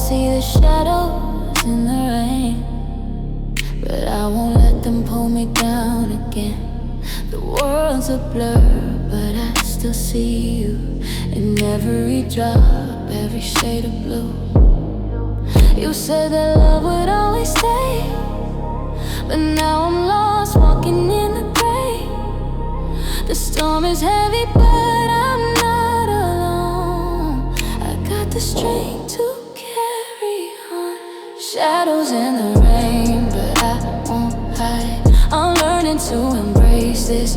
see the shadows in the rain, but I won't let them pull me down again. The world's a blur, but I still see you in every drop, every shade of blue. You said that love would always stay, but now I'm lost, walking in the gray. The storm is heavy, but I'm not alone. I got the strength to carry on. Shadows in the rain, but I won't hide. I'm learning to embrace this